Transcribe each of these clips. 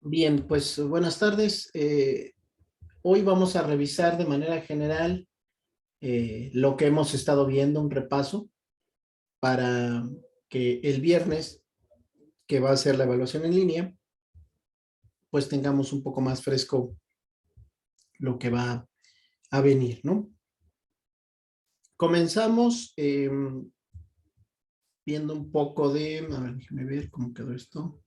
Bien, pues buenas tardes. Hoy vamos a revisar de manera general lo que hemos estado viendo, un repaso para que el viernes, que va a ser la evaluación en línea, pues tengamos un poco más fresco lo que va a venir, ¿no? Comenzamos viendo un poco de, a ver, déjame ver cómo quedó esto.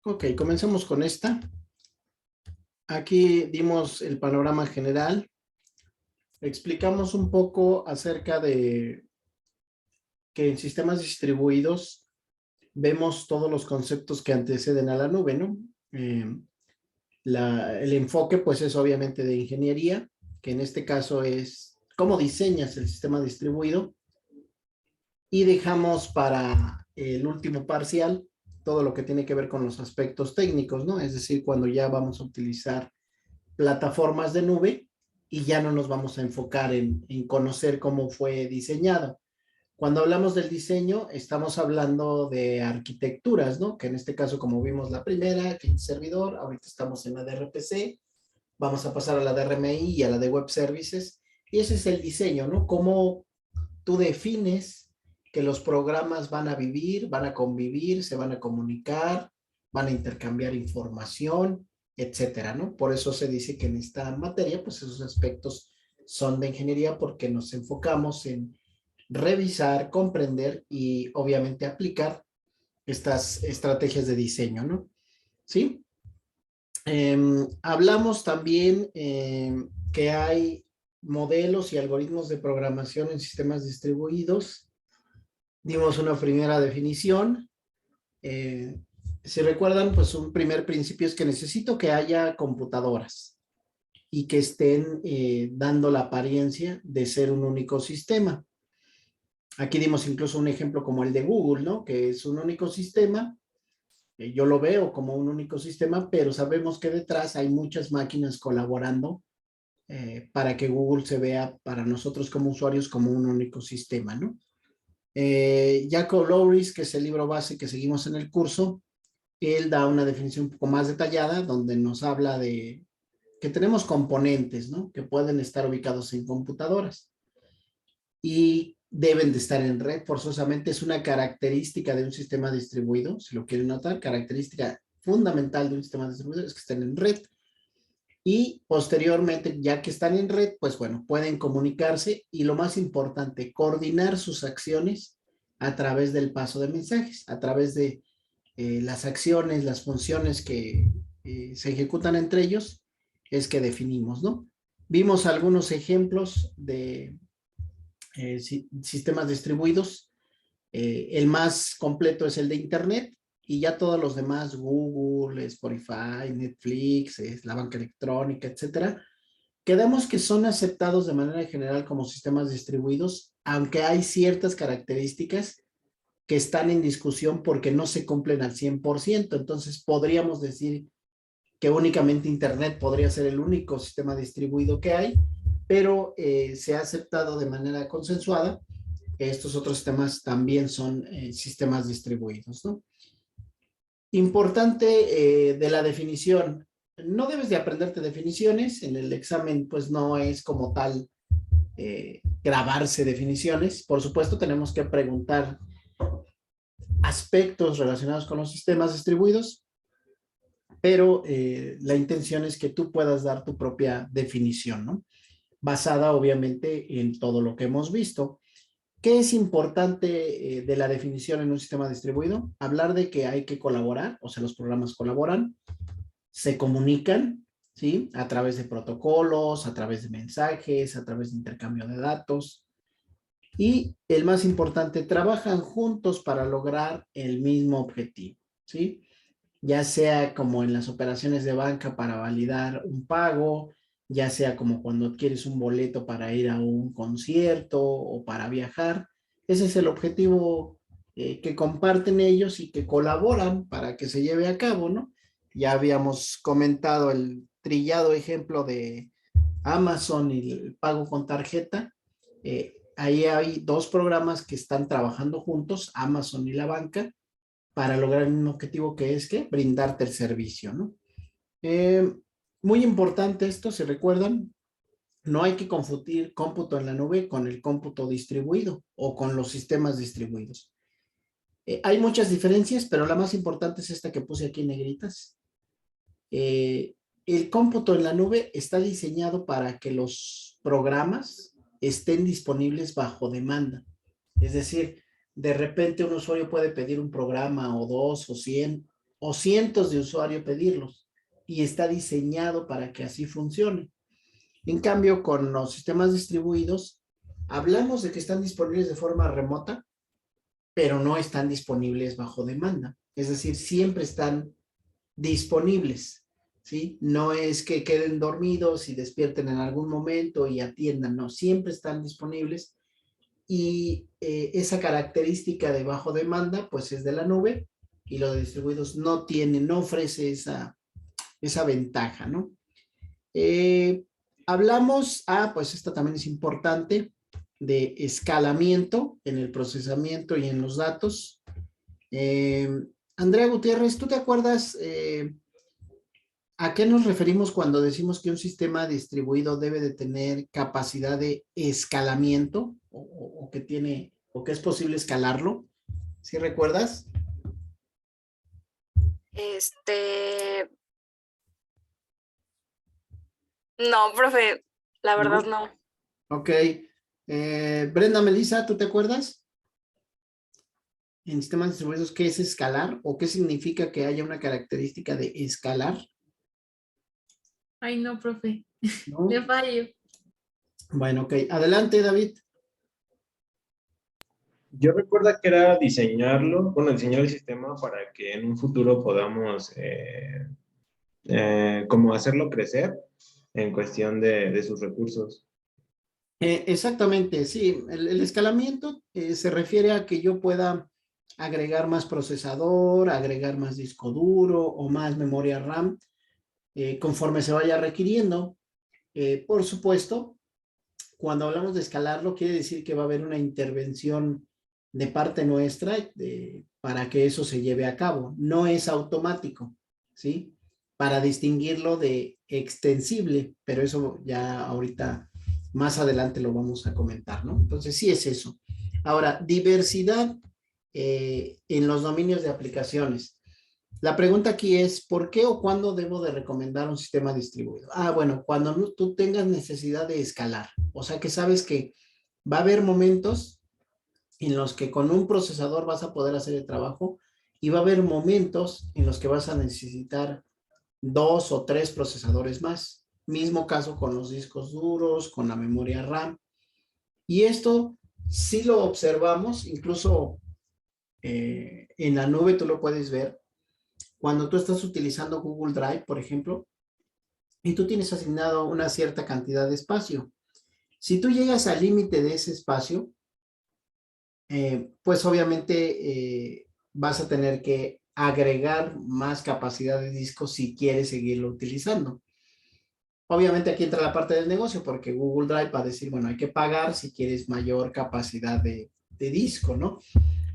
Ok, comenzamos con esta. Aquí dimos el panorama general. Explicamos un poco acerca de que en sistemas distribuidos vemos todos los conceptos que anteceden a la nube, ¿no? El enfoque, pues, es obviamente de ingeniería, que en este caso es cómo diseñas el sistema distribuido, y dejamos para el último parcial todo lo que tiene que ver con los aspectos técnicos, ¿no? Es decir, cuando ya vamos a utilizar plataformas de nube y ya no nos vamos a enfocar en conocer cómo fue diseñado. Cuando hablamos del diseño, estamos hablando de arquitecturas, ¿no? Que en este caso, como vimos la primera, cliente servidor, ahorita estamos en la de RPC, vamos a pasar a la de RMI y a la de Web Services, y ese es el diseño, ¿no? Cómo tú defines que los programas van a vivir, van a convivir, se van a comunicar, van a intercambiar información, etcétera, ¿no? Por eso se dice que en esta materia, pues esos aspectos son de ingeniería porque nos enfocamos en revisar, comprender y obviamente aplicar estas estrategias de diseño, ¿no? ¿Sí? Hablamos también que hay modelos y algoritmos de programación en sistemas distribuidos. Dimos una primera definición. Eh, si recuerdan, pues un primer principio es que necesito que haya computadoras y que estén dando la apariencia de ser un único sistema. Aquí dimos incluso un ejemplo como el de Google, ¿no? Que es un único sistema. Yo lo veo como un único sistema, pero sabemos que detrás hay muchas máquinas colaborando para que Google se vea para nosotros como usuarios como un único sistema, ¿no? Jacob Lowris, que es el libro base que seguimos en el curso, él da una definición un poco más detallada donde nos habla de que tenemos componentes, ¿no? Que pueden estar ubicados en computadoras y deben de estar en red. Forzosamente es una característica de un sistema distribuido, si lo quieren notar, característica fundamental de un sistema distribuido es que estén en red. Y posteriormente, ya que están en red, pues bueno, pueden comunicarse y lo más importante, coordinar sus acciones a través del paso de mensajes, a través de las acciones, las funciones que se ejecutan entre ellos, es que definimos, ¿no? Vimos algunos ejemplos de sistemas distribuidos. El más completo es el de Internet y ya todos los demás, Google, Spotify, Netflix, la banca electrónica, etcétera, quedamos que son aceptados de manera general como sistemas distribuidos, aunque hay ciertas características que están en discusión porque no se cumplen al 100%. Entonces, podríamos decir que únicamente Internet podría ser el único sistema distribuido que hay, pero se ha aceptado de manera consensuada que estos otros sistemas también son sistemas distribuidos, ¿no? Importante de la definición. No debes de aprenderte definiciones. En el examen, pues no es como tal grabarse definiciones. Por supuesto, tenemos que preguntar aspectos relacionados con los sistemas distribuidos, pero la intención es que tú puedas dar tu propia definición, ¿no? Basada obviamente en todo lo que hemos visto. ¿Qué es importante de la definición en un sistema distribuido? Hablar de que hay que colaborar, o sea, los programas colaboran, se comunican, ¿sí? A través de protocolos, a través de mensajes, a través de intercambio de datos. Y el más importante, trabajan juntos para lograr el mismo objetivo, ¿sí? Ya sea como en las operaciones de banca para validar un pago, ya sea como cuando adquieres un boleto para ir a un concierto o para viajar. Ese es el objetivo que comparten ellos y que colaboran para que se lleve a cabo, ¿no? Ya habíamos comentado el trillado ejemplo de Amazon y el pago con tarjeta. ahí hay dos programas que están trabajando juntos, Amazon y la banca, para lograr un objetivo que es que brindarte el servicio, ¿no? Eh, Muy importante esto, si recuerdan, no hay que confundir cómputo en la nube con el cómputo distribuido o con los sistemas distribuidos. Hay muchas diferencias, pero la más importante es esta que puse aquí en negritas. El cómputo en la nube está diseñado para que los programas estén disponibles bajo demanda. Es decir, de repente un usuario puede pedir un programa o dos o 100 o cientos de usuarios pedirlos y está diseñado para que así funcione. En cambio, con los sistemas distribuidos, hablamos de que están disponibles de forma remota, pero no están disponibles bajo demanda. Es decir, siempre están disponibles, ¿sí? No es que queden dormidos y despierten en algún momento y atiendan, no, siempre están disponibles. Y esa característica de bajo demanda, pues es de la nube, y los distribuidos no tienen, no ofrece esa ventaja, ¿no? Hablamos, pues esta también es importante, de escalamiento en el procesamiento y en los datos. Eh, Andrea Gutiérrez, ¿tú te acuerdas a qué nos referimos cuando decimos que un sistema distribuido debe de tener capacidad de escalamiento o que tiene o que es posible escalarlo? ¿Sí recuerdas? Este, no, profe, la verdad ¿No? no. Ok. Brenda, Melissa, ¿tú te acuerdas? En sistemas distribuidos, ¿qué es escalar o qué significa que haya una característica de escalar? Ay, no, profe, ¿No? me fallo. Bueno, ok. Adelante, David. Yo recuerdo que era diseñarlo, bueno, diseñar el sistema para que en un futuro podamos como hacerlo crecer en cuestión de sus recursos. Exactamente, sí. El escalamiento se refiere a que yo pueda agregar más procesador, agregar más disco duro o más memoria RAM conforme se vaya requiriendo. Por supuesto, cuando hablamos de escalarlo, quiere decir que va a haber una intervención de parte nuestra para que eso se lleve a cabo. No es automático, ¿sí? Para distinguirlo de extensible, pero eso ya ahorita más adelante lo vamos a comentar, ¿no? Entonces sí es eso. Ahora, diversidad en los dominios de aplicaciones. La pregunta aquí es, ¿por qué o cuándo debo de recomendar un sistema distribuido? Bueno, cuando tú tengas necesidad de escalar, o sea que sabes que va a haber momentos en los que con un procesador vas a poder hacer el trabajo y va a haber momentos en los que vas a necesitar 2 o 3 procesadores más. Mismo caso con los discos duros, con la memoria RAM. Y esto sí lo observamos, incluso en la nube tú lo puedes ver. Cuando tú estás utilizando Google Drive, por ejemplo, y tú tienes asignado una cierta cantidad de espacio. Si tú llegas al límite de ese espacio, pues obviamente vas a tener que agregar más capacidad de disco si quieres seguirlo utilizando. Obviamente aquí entra la parte del negocio porque Google Drive va a decir, bueno, hay que pagar si quieres mayor capacidad de disco, ¿no?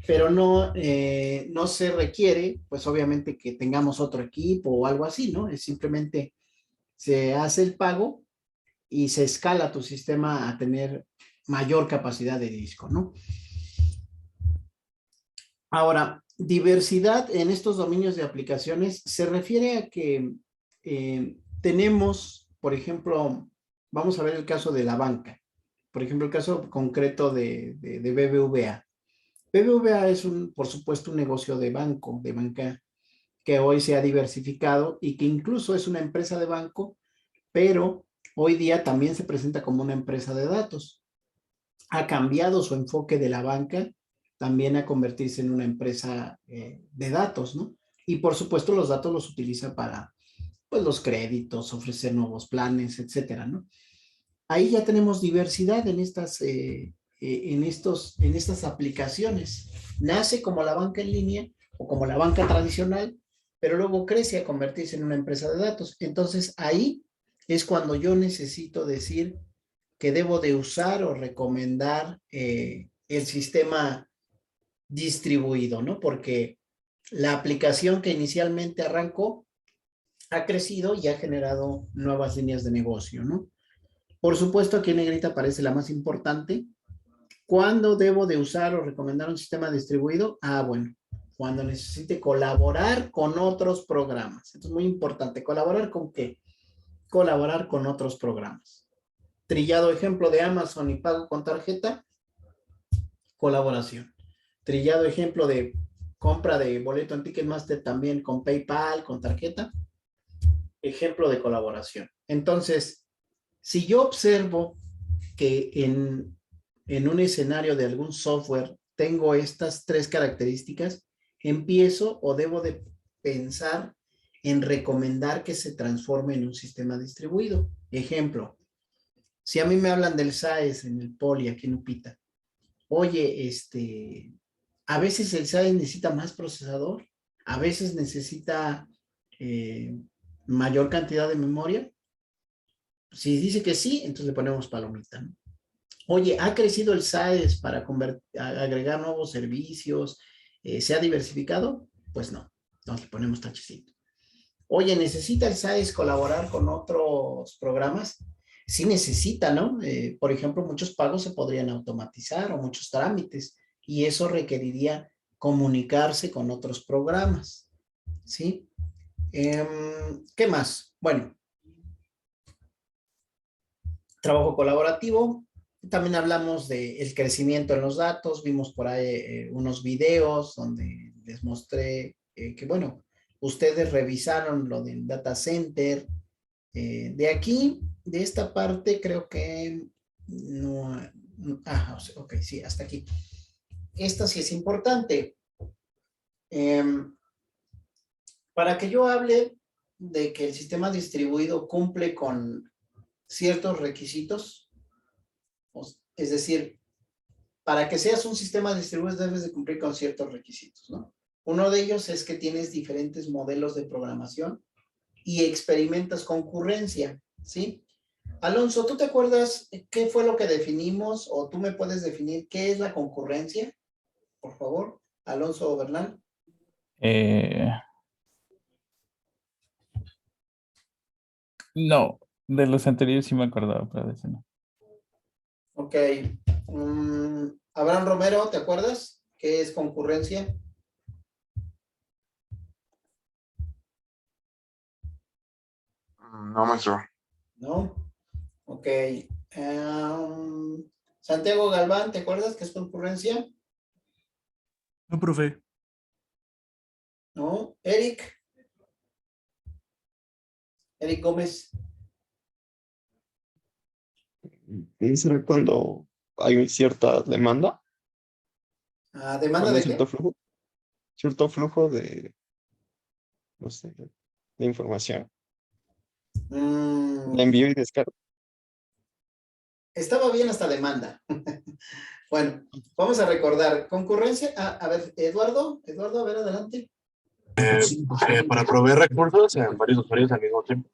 Pero no se requiere, pues obviamente que tengamos otro equipo o algo así, ¿no? Es simplemente se hace el pago y se escala tu sistema a tener mayor capacidad de disco, ¿no? Ahora, diversidad en estos dominios de aplicaciones se refiere a que tenemos, por ejemplo, vamos a ver el caso de la banca, por ejemplo, el caso concreto de BBVA. BBVA es por supuesto, un negocio de banca que hoy se ha diversificado y que incluso es una empresa de banco, pero hoy día también se presenta como una empresa de datos. Ha cambiado su enfoque de la banca también a convertirse en una empresa de datos, ¿no? Y por supuesto los datos los utiliza para, pues, los créditos, ofrecer nuevos planes, etcétera, ¿no? Ahí ya tenemos diversidad en estas aplicaciones. Nace como la banca en línea o como la banca tradicional, pero luego crece a convertirse en una empresa de datos. Entonces ahí es cuando yo necesito decir que debo de usar o recomendar el sistema distribuido, ¿no? Porque la aplicación que inicialmente arrancó ha crecido y ha generado nuevas líneas de negocio, ¿no? Por supuesto, aquí en negrita aparece la más importante. ¿Cuándo debo de usar o recomendar un sistema distribuido? Ah, bueno, cuando necesite colaborar con otros programas. Esto es muy importante. ¿Colaborar con qué? Colaborar con otros programas. Trillado ejemplo de Amazon y pago con tarjeta, colaboración. Trillado ejemplo de compra de boleto en Ticketmaster también con PayPal, con tarjeta, ejemplo de colaboración. Entonces, si yo observo que en un escenario de algún software tengo estas tres características, empiezo o debo de pensar en recomendar que se transforme en un sistema distribuido. Ejemplo, si a mí me hablan del SAES en el Poli, aquí en Upita, oye, a veces el SAES necesita más procesador, a veces necesita mayor cantidad de memoria. Si dice que sí, entonces le ponemos palomita, ¿no? Oye, ¿ha crecido el SAES para agregar nuevos servicios? ¿Se ha diversificado? Pues no, entonces le ponemos tachecito. Oye, ¿necesita el SAES colaborar con otros programas? Sí necesita, ¿no? Por ejemplo, muchos pagos se podrían automatizar o muchos trámites y eso requeriría comunicarse con otros programas, ¿sí? ¿Qué más? Bueno, trabajo colaborativo. También hablamos del crecimiento en los datos. Vimos por ahí unos videos donde les mostré que, bueno, ustedes revisaron lo del data center. De aquí, de esta parte, creo que no. Ajá, ok, sí, hasta aquí. Esta sí es importante. Para que yo hable de que el sistema distribuido cumple con ciertos requisitos, es decir, para que seas un sistema distribuido debes de cumplir con ciertos requisitos, ¿no? Uno de ellos es que tienes diferentes modelos de programación y experimentas concurrencia, ¿sí? Alonso, ¿tú te acuerdas qué fue lo que definimos o tú me puedes definir qué es la concurrencia? Por favor, Alonso Bernal. No, de los anteriores sí me acordaba, pero de ese no. Ok. Abraham Romero, ¿te acuerdas qué es concurrencia? No, maestro. ¿No? Ok. Santiago Galván, ¿te acuerdas qué es concurrencia? No, profe. ¿No? Eric Gómez. ¿Será cuando hay cierta demanda? ¿Demanda Cuando hay de qué? cierto flujo de, no sé, de información. De envío y descarga. Estaba bien hasta demanda. Bueno, vamos a recordar. Concurrencia. A ver, Eduardo, a ver, adelante. Para proveer recursos en varios usuarios al mismo tiempo.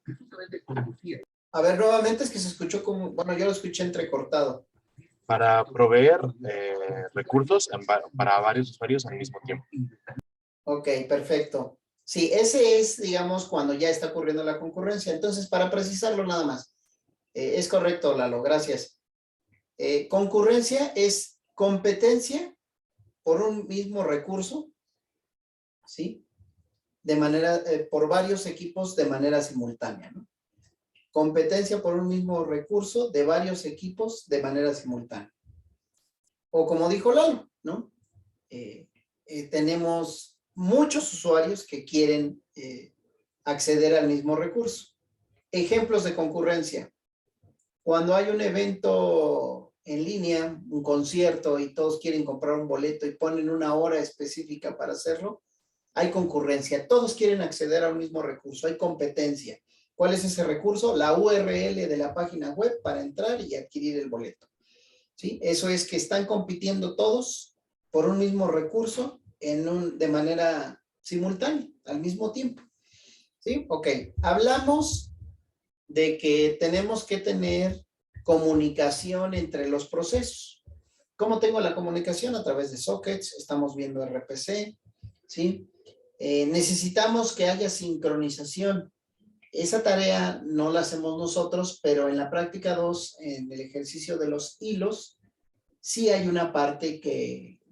A ver, nuevamente es que se escuchó como, bueno, yo lo escuché entrecortado. Para proveer recursos para varios usuarios al mismo tiempo. Ok, perfecto. Sí, ese es, digamos, cuando ya está ocurriendo la concurrencia. Entonces, para precisarlo nada más. Es correcto, Lalo, gracias. Concurrencia es competencia por un mismo recurso, ¿sí? De manera, por varios equipos de manera simultánea, ¿no? Competencia por un mismo recurso de varios equipos de manera simultánea. O como dijo Lalo, ¿no? Tenemos muchos usuarios que quieren acceder al mismo recurso. Ejemplos de concurrencia. Cuando hay un evento en línea, un concierto y todos quieren comprar un boleto y ponen una hora específica para hacerlo, hay concurrencia. Todos quieren acceder al mismo recurso, hay competencia. ¿Cuál es ese recurso? La URL de la página web para entrar y adquirir el boleto. ¿Sí? Eso es que están compitiendo todos por un mismo recurso de manera simultánea, al mismo tiempo. ¿Sí? Ok. Hablamos de que tenemos que tener comunicación entre los procesos. ¿Cómo tengo la comunicación? A través de sockets, estamos viendo RPC, ¿sí? Necesitamos que haya sincronización. Esa tarea no la hacemos nosotros, pero en la práctica 2, en el ejercicio de los hilos, sí hay una parte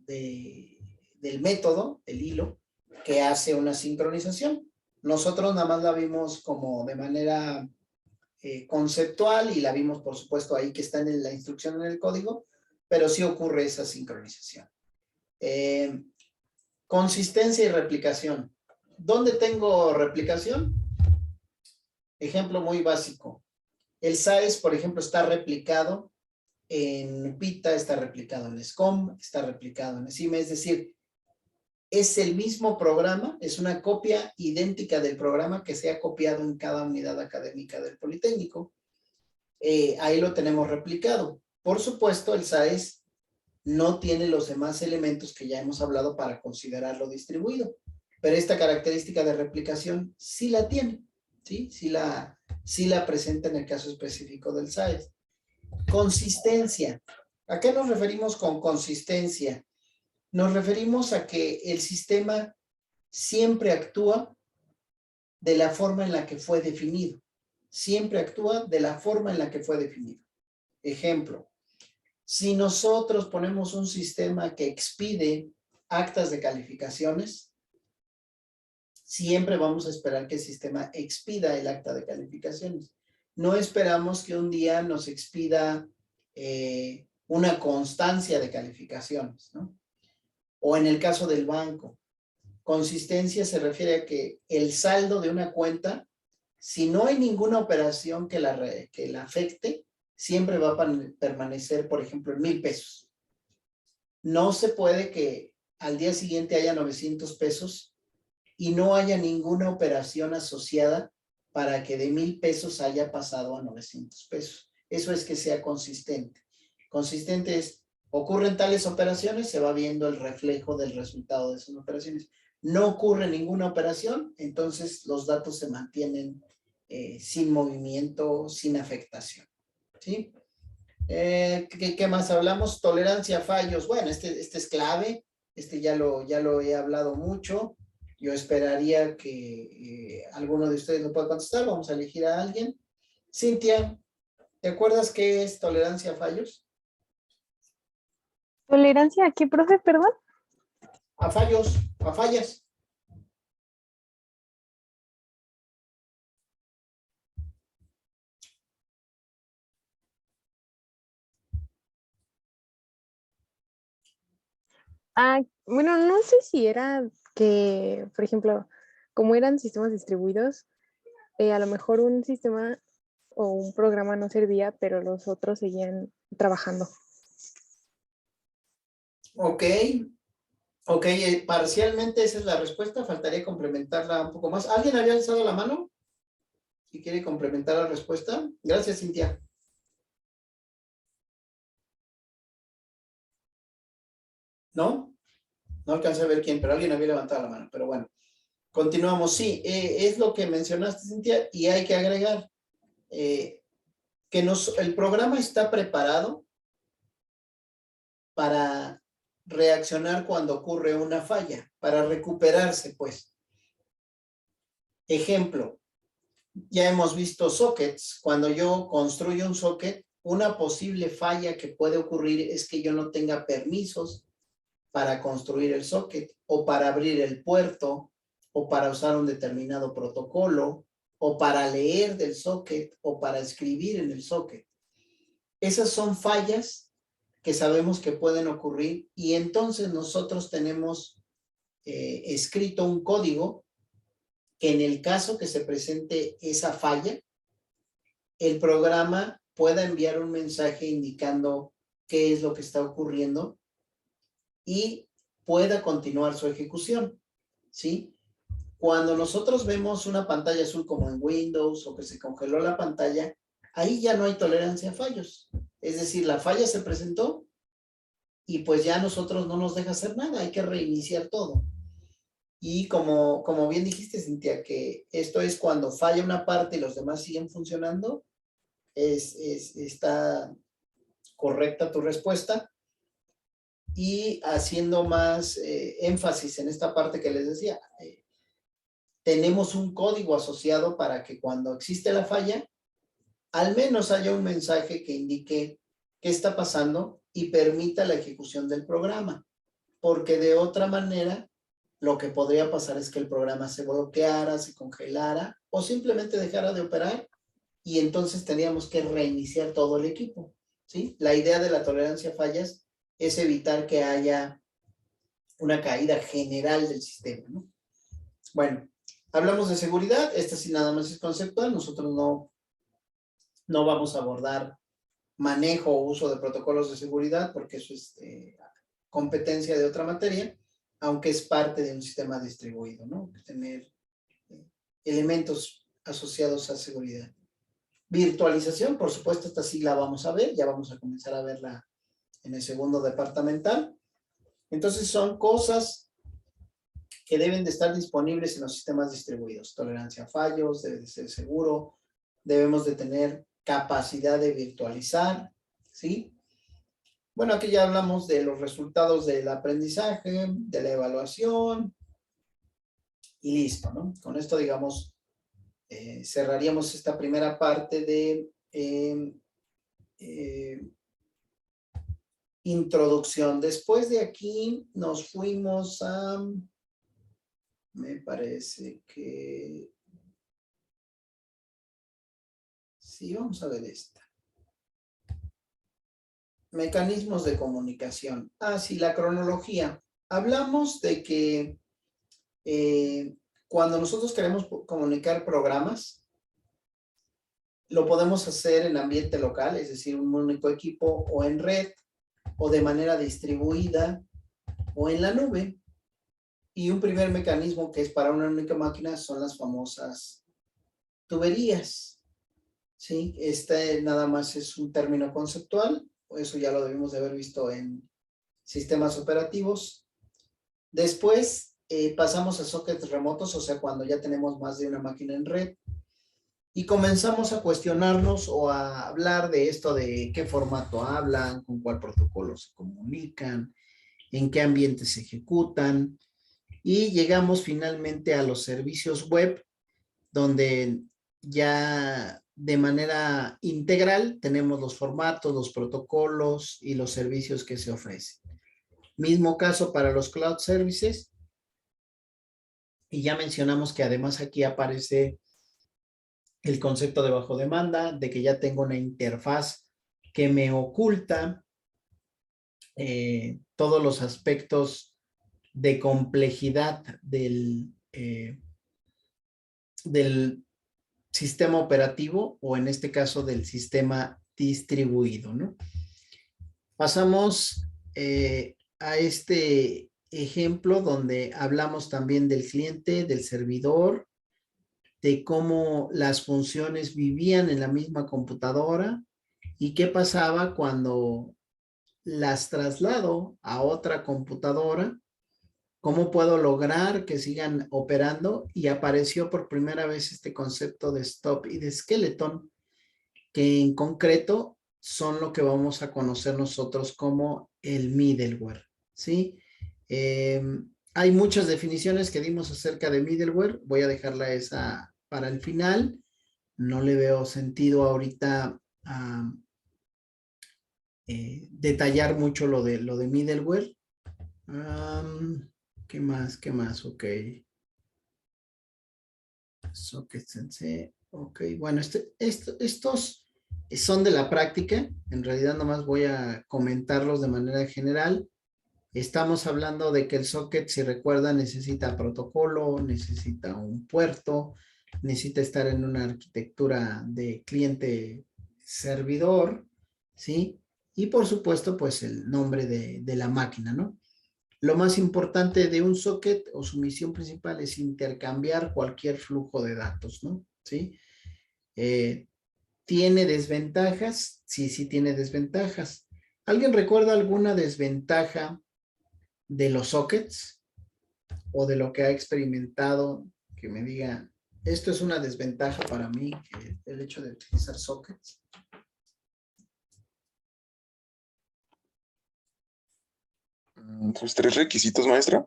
del método, el hilo, que hace una sincronización. Nosotros nada más la vimos como de manera conceptual y la vimos, por supuesto, ahí que está en la instrucción en el código, pero sí ocurre esa sincronización. Consistencia y replicación. ¿Dónde tengo replicación? Ejemplo muy básico. El SAES, por ejemplo, está replicado en Pita, está replicado en SCOM, está replicado en SIME, es decir, es el mismo programa, es una copia idéntica del programa que se ha copiado en cada unidad académica del Politécnico. Ahí lo tenemos replicado. Por supuesto, el SAES no tiene los demás elementos que ya hemos hablado para considerarlo distribuido, pero esta característica de replicación sí la tiene, ¿sí? Sí la presenta en el caso específico del SAES. Consistencia. ¿A qué nos referimos con consistencia? Nos referimos a que el sistema siempre actúa de la forma en la que fue definido. Siempre actúa de la forma en la que fue definido. Ejemplo, si nosotros ponemos un sistema que expide actas de calificaciones, siempre vamos a esperar que el sistema expida el acta de calificaciones. No esperamos que un día nos expida una constancia de calificaciones, ¿no? O en el caso del banco, consistencia se refiere a que el saldo de una cuenta, si no hay ninguna operación que la afecte, siempre va a permanecer, por ejemplo, en 1,000 pesos. No se puede que al día siguiente haya 900 pesos y no haya ninguna operación asociada para que de 1,000 pesos haya pasado a 900 pesos. Eso es que sea consistente. Consistente es, ocurren tales operaciones, se va viendo el reflejo del resultado de esas operaciones. No ocurre ninguna operación, entonces los datos se mantienen sin movimiento, sin afectación. ¿Sí? ¿Qué más hablamos? Tolerancia a fallos. Bueno, este es clave. Ya lo he hablado mucho. Yo esperaría que alguno de ustedes lo pueda contestar. Vamos a elegir a alguien. Cintia, ¿te acuerdas qué es tolerancia a fallos? ¿Tolerancia a qué, profe? Perdón. A fallos, a fallas. Bueno, no sé si era que, por ejemplo, como eran sistemas distribuidos, a lo mejor un sistema o un programa no servía, pero los otros seguían trabajando. Ok, parcialmente esa es la respuesta, faltaría complementarla un poco más. ¿Alguien había alzado la mano? Si quiere complementar la respuesta. Gracias, Cintia. ¿No? No alcancé a ver quién, pero alguien había levantado la mano, pero bueno. Continuamos, sí, es lo que mencionaste, Cintia, y hay que agregar que el programa está preparado para reaccionar cuando ocurre una falla, para recuperarse, pues. Ejemplo, ya hemos visto sockets. Cuando yo construyo un socket, una posible falla que puede ocurrir es que yo no tenga permisos para construir el socket, o para abrir el puerto, o para usar un determinado protocolo, o para leer del socket, o para escribir en el socket. Esas son fallas que sabemos que pueden ocurrir, y entonces nosotros tenemos escrito un código que en el caso que se presente esa falla, el programa pueda enviar un mensaje indicando qué es lo que está ocurriendo y pueda continuar su ejecución, ¿sí? Cuando nosotros vemos una pantalla azul como en Windows o que se congeló la pantalla, ahí ya no hay tolerancia a fallos. Es decir, la falla se presentó y pues ya a nosotros no nos deja hacer nada, hay que reiniciar todo. Y como bien dijiste, Cintia, que esto es cuando falla una parte y los demás siguen funcionando, está correcta tu respuesta. Y haciendo más énfasis en esta parte que les decía, tenemos un código asociado para que cuando existe la falla, al menos haya un mensaje que indique qué está pasando y permita la ejecución del programa. Porque de otra manera, lo que podría pasar es que el programa se bloqueara, se congelara o simplemente dejara de operar y entonces teníamos que reiniciar todo el equipo, ¿sí? La idea de la tolerancia a fallas es evitar que haya una caída general del sistema, ¿no? Bueno, hablamos de seguridad, esta sí nada más es conceptual, nosotros no vamos a abordar manejo o uso de protocolos de seguridad porque eso es competencia de otra materia, aunque es parte de un sistema distribuido, ¿no? Tener elementos asociados a seguridad. Virtualización, por supuesto, esta sí la vamos a ver, ya vamos a comenzar a verla en el segundo departamental. Entonces son cosas que deben de estar disponibles en los sistemas distribuidos. Tolerancia a fallos, debe de ser seguro, debemos de tener capacidad de virtualizar, ¿sí? Bueno, aquí ya hablamos de los resultados del aprendizaje, de la evaluación y listo, ¿no? Con esto, digamos, cerraríamos esta primera parte de introducción. Después de aquí nos fuimos a, me parece que, sí, vamos a ver esta. Mecanismos de comunicación. Ah, sí, la cronología. Hablamos de que cuando nosotros queremos comunicar programas, lo podemos hacer en ambiente local, es decir, un único equipo o en red, o de manera distribuida, o en la nube. Y un primer mecanismo que es para una única máquina son las famosas tuberías. ¿Sí? Este nada más es un término conceptual, eso ya lo debimos de haber visto en sistemas operativos. Después pasamos a sockets remotos, o sea, cuando ya tenemos más de una máquina en red. Y comenzamos a cuestionarnos o a hablar de esto de qué formato hablan, con cuál protocolo se comunican, en qué ambiente se ejecutan. Y llegamos finalmente a los servicios web, donde ya de manera integral tenemos los formatos, los protocolos y los servicios que se ofrecen. Mismo caso para los cloud services. Y ya mencionamos que además aquí aparece el concepto de bajo demanda, de que ya tengo una interfaz que me oculta todos los aspectos de complejidad del sistema operativo o en este caso del sistema distribuido, ¿no? Pasamos a este ejemplo donde hablamos también del cliente, del servidor, de cómo las funciones vivían en la misma computadora y qué pasaba cuando las traslado a otra computadora, cómo puedo lograr que sigan operando, y apareció por primera vez este concepto de stop y de skeleton, que en concreto son lo que vamos a conocer nosotros como el middleware, ¿sí? Hay muchas definiciones que dimos acerca de middleware, voy a dejarla esa para el final, no le veo sentido ahorita detallar mucho lo de middleware. ¿Qué más? ¿Qué más? Ok. Socket Sensei. Ok, bueno, estos son de la práctica. En realidad nomás voy a comentarlos de manera general. Estamos hablando de que el socket, si recuerdan, necesita protocolo, necesita un puerto, necesita estar en una arquitectura de cliente-servidor, ¿sí? Y por supuesto, pues el nombre de la máquina, ¿no? Lo más importante de un socket o su misión principal es intercambiar cualquier flujo de datos, ¿no? ¿Sí? ¿Tiene desventajas? Sí, sí tiene desventajas. ¿Alguien recuerda alguna desventaja de los sockets o de lo que ha experimentado que me diga, esto es una desventaja para mí, el hecho de utilizar sockets? sus 3 requisitos, maestra.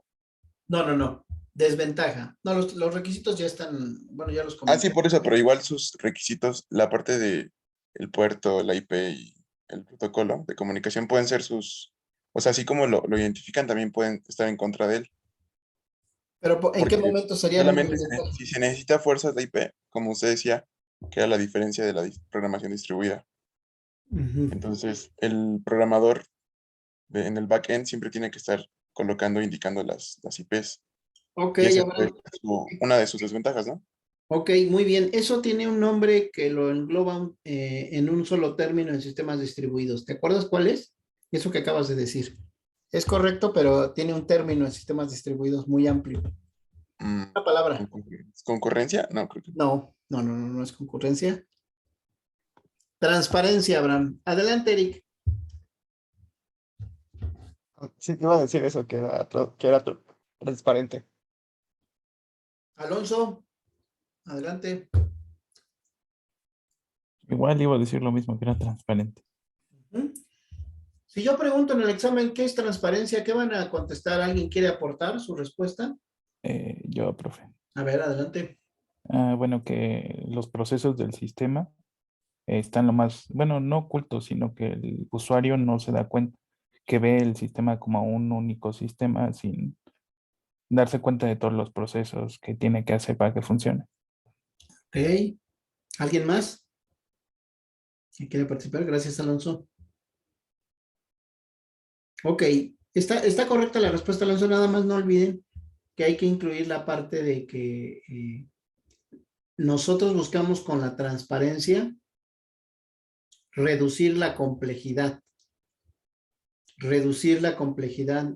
No. Desventaja. No, los requisitos ya están, bueno, ya los Ah, comenté. sí, por eso, pero igual sus requisitos, la parte de el puerto, la IP y el protocolo de comunicación pueden ser sus, o sea, así como lo identifican, también pueden estar en contra de él. Pero ¿en qué Porque momento serían una solamente desventaja? si se necesita fuerzas de IP, como usted decía, que era la diferencia de la programación distribuida. Ujú. Entonces, el programador en el backend siempre tiene que estar colocando, indicando las IPs. Ok, Y ese puede Abraham. ser una de sus desventajas, ¿no? Ok, muy bien. Eso tiene un nombre que lo engloba en un solo término en sistemas distribuidos. ¿Te acuerdas cuál es? Eso que acabas de decir. Es correcto, pero tiene un término en sistemas distribuidos muy amplio. Mm, Una palabra. ¿Concurrencia? No, creo que. No es concurrencia. Transparencia, Abraham. Adelante, Eric. Sí, iba a decir eso, que era transparente. Alonso, adelante. Igual iba a decir lo mismo, que era transparente. ¿Mm? Si yo pregunto en el examen qué es transparencia, ¿qué van a contestar? ¿Alguien quiere aportar su respuesta? Yo, profe. A ver, adelante. Bueno, que los procesos del sistema están lo más, bueno, no ocultos, sino que el usuario no se da cuenta, que ve el sistema como un único sistema sin darse cuenta de todos los procesos que tiene que hacer para que funcione. Ok. ¿Alguien más que quiere participar? Gracias, Alonso. Ok. Está correcta la respuesta, Alonso. Nada más no olviden que hay que incluir la parte de que nosotros buscamos con la transparencia reducir la complejidad. Reducir la complejidad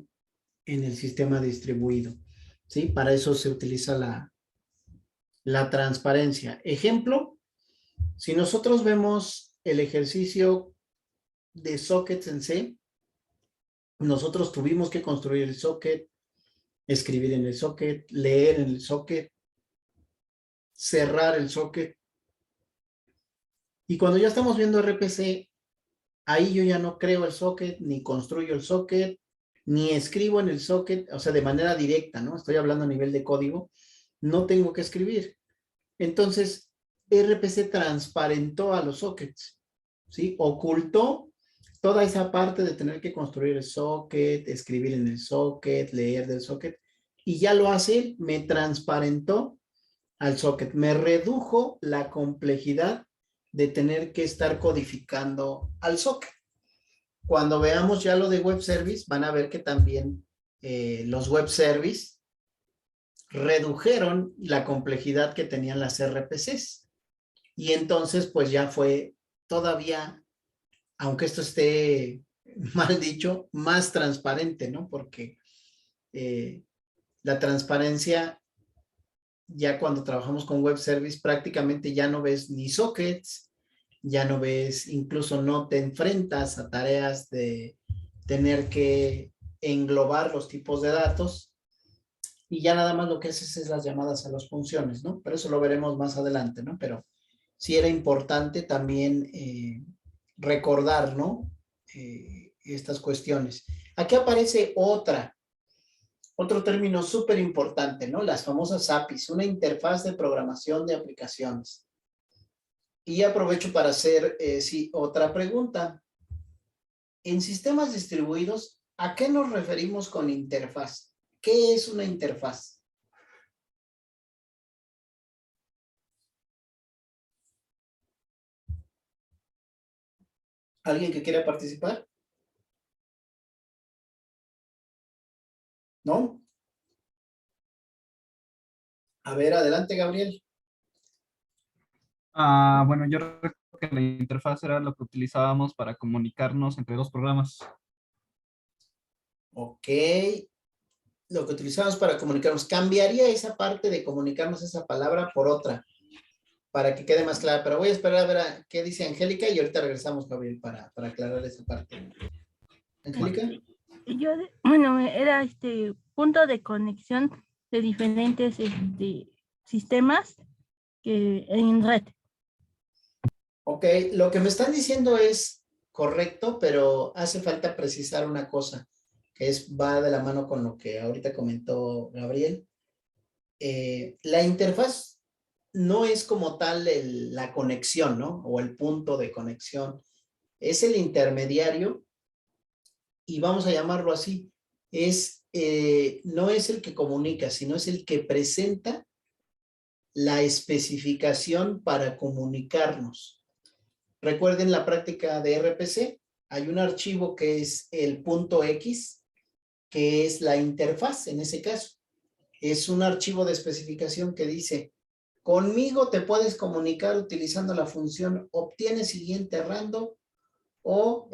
en el sistema distribuido. ¿Sí? Para eso se utiliza la transparencia. Ejemplo, si nosotros vemos el ejercicio de sockets en C, nosotros tuvimos que construir el socket, escribir en el socket, leer en el socket, cerrar el socket. Y cuando ya estamos viendo RPC, ahí yo ya no creo el socket, ni construyo el socket, ni escribo en el socket, o sea, de manera directa, ¿no? Estoy hablando a nivel de código, no tengo que escribir. Entonces, RPC transparentó a los sockets, ¿sí? Ocultó toda esa parte de tener que construir el socket, escribir en el socket, leer del socket, y ya lo hace, me transparentó al socket, me redujo la complejidad de tener que estar codificando al socket. Cuando veamos ya lo de web service, van a ver que también los web service redujeron la complejidad que tenían las RPCs. Y entonces, pues ya fue todavía, aunque esto esté mal dicho, más transparente, ¿no? Porque la transparencia, ya cuando trabajamos con web service, prácticamente ya no ves ni sockets, ya no ves, incluso no te enfrentas a tareas de tener que englobar los tipos de datos, y ya nada más lo que haces es las llamadas a las funciones, ¿no? Pero eso lo veremos más adelante, ¿no? Pero sí era importante también recordar, ¿no? Estas cuestiones. Aquí aparece otro término súper importante, ¿no? Las famosas APIs, una interfaz de programación de aplicaciones. Y aprovecho para hacer, sí, otra pregunta. En sistemas distribuidos, ¿a qué nos referimos con interfaz? ¿Qué es una interfaz? ¿Alguien que quiera participar? ¿No? A ver, adelante, Gabriel. Bueno, yo recuerdo que la interfaz era lo que utilizábamos para comunicarnos entre dos programas. Ok. Lo que utilizamos para comunicarnos. Cambiaría esa parte de comunicarnos, esa palabra, por otra, para que quede más clara. Pero voy a esperar a ver qué dice Angélica y ahorita regresamos, Gabriel, para aclarar esa parte. Angélica. Bueno, era punto de conexión de diferentes sistemas en red. Ok, lo que me están diciendo es correcto, pero hace falta precisar una cosa, va de la mano con lo que ahorita comentó Gabriel. La interfaz no es como tal la conexión, ¿no? O el punto de conexión. Es el intermediario y vamos a llamarlo así. No es el que comunica, sino es el que presenta la especificación para comunicarnos. Recuerden la práctica de RPC. Hay un archivo que es el punto X, que es la interfaz en ese caso. Es un archivo de especificación que dice, conmigo te puedes comunicar utilizando la función obtiene siguiente random o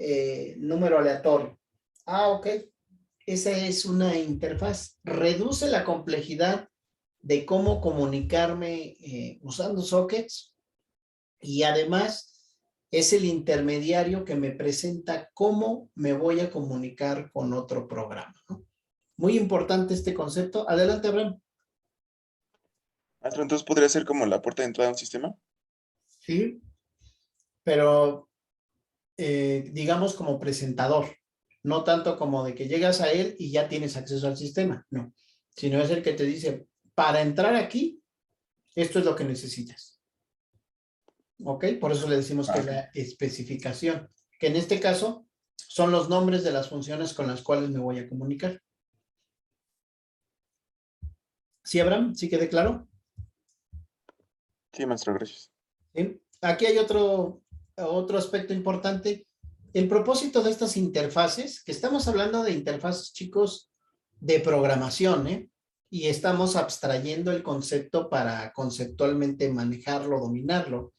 número aleatorio. Ah, ok. Esa es una interfaz. Reduce la complejidad de cómo comunicarme usando sockets y además es el intermediario que me presenta cómo me voy a comunicar con otro programa, ¿no? Muy importante este concepto. Adelante, Abraham. Maestro, entonces podría ser como la puerta de entrada a un sistema. Sí, pero digamos como presentador, no tanto como de que llegas a él y ya tienes acceso al sistema, no, sino es el que te dice, para entrar aquí, esto es lo que necesitas. ¿Ok? Por eso le decimos que es la especificación, que en este caso son los nombres de las funciones con las cuales me voy a comunicar. ¿Sí, Abraham? ¿Sí quedé claro? Sí, maestro, gracias. ¿Sí? Aquí hay otro aspecto importante. El propósito de estas interfaces, que estamos hablando de interfaces, chicos, de programación, ¿eh? Y estamos abstrayendo el concepto para conceptualmente manejarlo, dominarlo.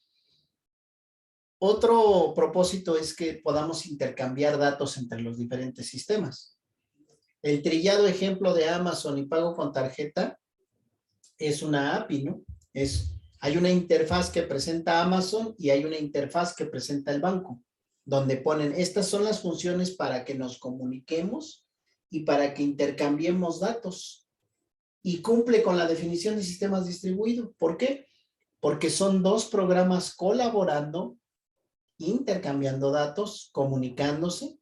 Otro propósito es que podamos intercambiar datos entre los diferentes sistemas. El trillado ejemplo de Amazon y pago con tarjeta es una API, ¿no? Hay una interfaz que presenta Amazon y hay una interfaz que presenta el banco, donde ponen, estas son las funciones para que nos comuniquemos y para que intercambiemos datos. Y cumple con la definición de sistemas distribuidos. ¿Por qué? Porque son dos programas colaborando, intercambiando datos, comunicándose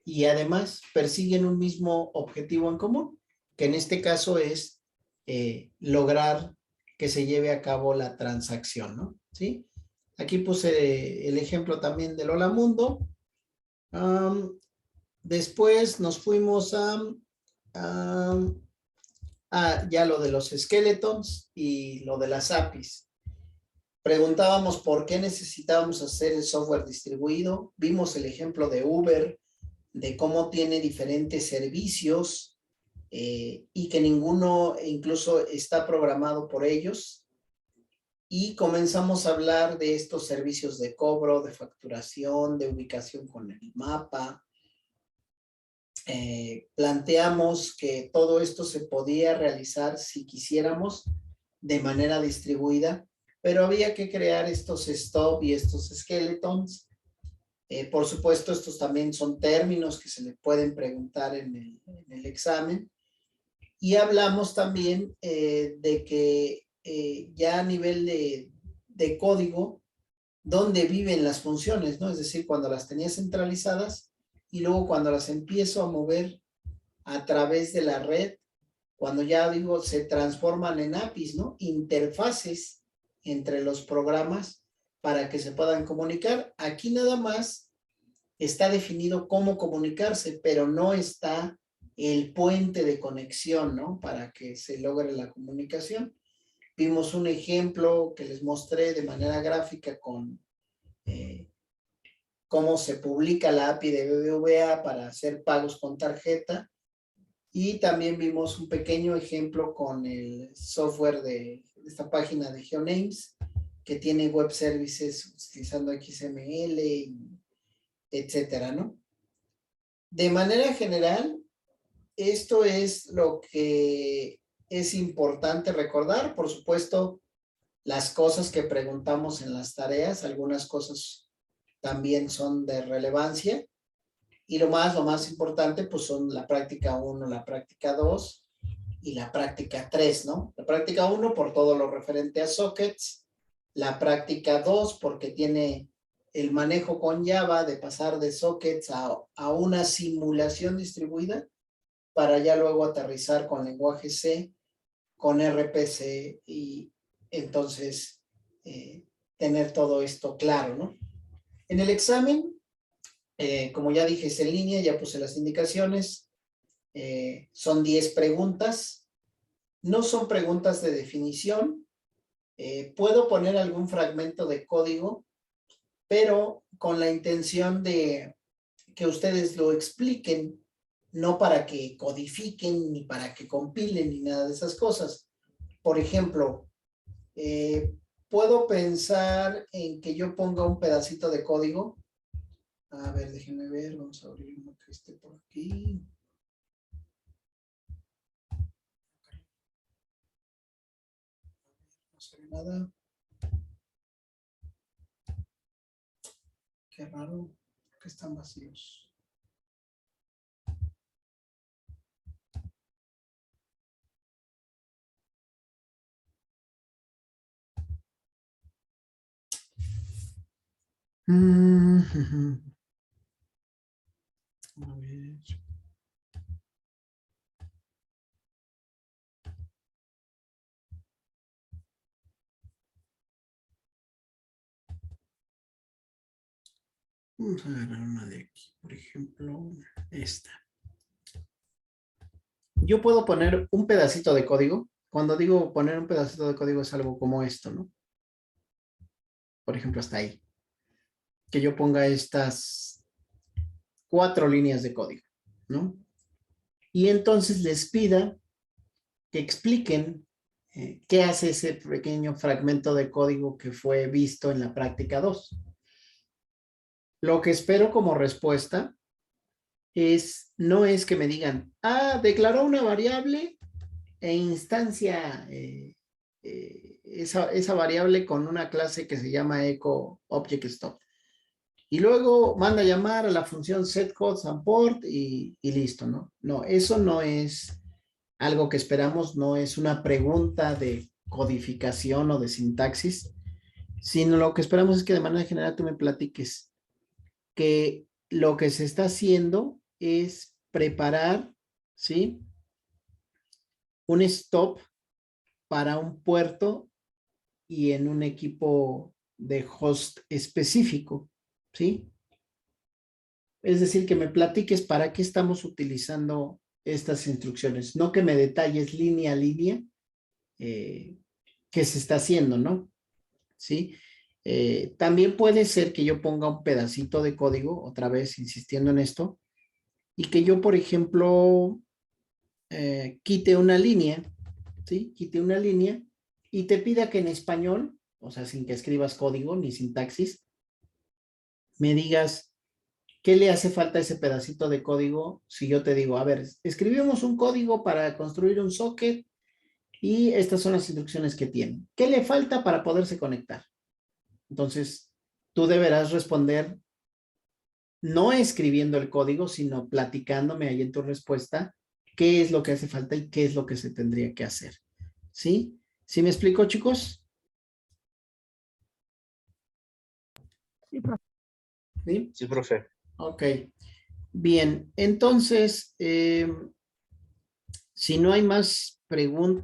y además persiguen un mismo objetivo en común, que en este caso es lograr que se lleve a cabo la transacción, ¿no? ¿Sí? Aquí puse el ejemplo también del Hola Mundo. Después nos fuimos ya lo de los skeletons y lo de las APIs. Preguntábamos por qué necesitábamos hacer el software distribuido. Vimos el ejemplo de Uber, de cómo tiene diferentes servicios y que ninguno incluso está programado por ellos. Y comenzamos a hablar de estos servicios de cobro, de facturación, de ubicación con el mapa. Planteamos que todo esto se podía realizar si quisiéramos de manera distribuida, pero había que crear estos stop y estos skeletons. Por supuesto, estos también son términos que se le pueden preguntar en el examen. Y hablamos también de que ya a nivel de código, dónde viven las funciones, ¿no? Es decir, cuando las tenía centralizadas y luego cuando las empiezo a mover a través de la red, cuando ya digo, se transforman en APIs, ¿no? Interfaces entre los programas para que se puedan comunicar. Aquí nada más está definido cómo comunicarse, pero no está el puente de conexión, ¿no? Para que se logre la comunicación. Vimos un ejemplo que les mostré de manera gráfica con cómo se publica la API de BBVA para hacer pagos con tarjeta. Y también vimos un pequeño ejemplo con el software de esta página de GeoNames, que tiene web services utilizando XML, etcétera, ¿no? De manera general, esto es lo que es importante recordar. Por supuesto, las cosas que preguntamos en las tareas, algunas cosas también son de relevancia. Y lo más importante, pues son la práctica 1, la práctica 2 y la práctica 3, ¿no? La práctica 1 por todo lo referente a sockets, la práctica 2 porque tiene el manejo con Java de pasar de sockets a una simulación distribuida para ya luego aterrizar con lenguaje C, con RPC y entonces tener todo esto claro, ¿no? En el examen, como ya dije, es en línea, ya puse las indicaciones. Son 10 preguntas. No son preguntas de definición. Puedo poner algún fragmento de código, pero con la intención de que ustedes lo expliquen, no para que codifiquen, ni para que compilen, ni nada de esas cosas. Por ejemplo, puedo pensar en que yo ponga un pedacito de código. A ver, déjenme ver, vamos a abrir uno que esté por aquí. No se ve nada. Qué raro, que están vacíos. A ver. Vamos a agarrar una de aquí, por ejemplo, esta. Yo puedo poner un pedacito de código. Cuando digo poner un pedacito de código es algo como esto, ¿no? Por ejemplo, hasta ahí. Que yo ponga estas 4 líneas de código, ¿no? Y entonces les pida que expliquen qué hace ese pequeño fragmento de código que fue visto en la práctica 2. Lo que espero como respuesta no es que me digan, declaró una variable e instancia esa variable con una clase que se llama echo object stop. Y luego manda a llamar a la función setCodeSupPort y listo, ¿no? No, eso no es algo que esperamos, no es una pregunta de codificación o de sintaxis, sino lo que esperamos es que de manera general tú me platiques que lo que se está haciendo es preparar, ¿sí? Un stop para un puerto y en un equipo de host específico, ¿sí? Es decir, que me platiques para qué estamos utilizando estas instrucciones, no que me detalles línea a línea qué se está haciendo, ¿no? ¿Sí? También puede ser que yo ponga un pedacito de código, otra vez insistiendo en esto, y que yo, por ejemplo, quite una línea, ¿sí? Quite una línea y te pida que en español, o sea, sin que escribas código ni sintaxis, me digas qué le hace falta a ese pedacito de código si yo te digo, a ver, escribimos un código para construir un socket y estas son las instrucciones que tiene. ¿Qué le falta para poderse conectar? Entonces, tú deberás responder no escribiendo el código, sino platicándome ahí en tu respuesta qué es lo que hace falta y qué es lo que se tendría que hacer. ¿Sí? ¿Sí me explico, chicos? Sí, profe. ¿Sí? Sí, profe. Ok. Bien, entonces, si no hay más preguntas.